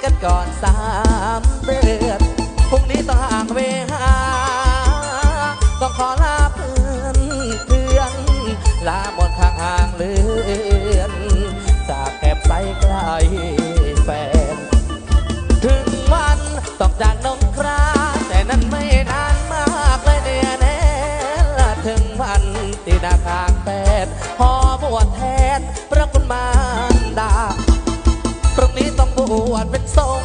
กันก่อน3 เดือนพรุ่งนี้ต้องห่างเวหาต้องขอลาเพื่อนลาหมดข้างห่างเลือนจากแก็บใสใกล้แฟนถึงวันต้องจากน้องคราแต่นั้นไม่นานมากเลยเนี่ยแน่ถึงวันที่หน้าทางแปดพอบวชแทนพระคุณมารดาพรุ่งนี้ต้องบวชเป็นทรง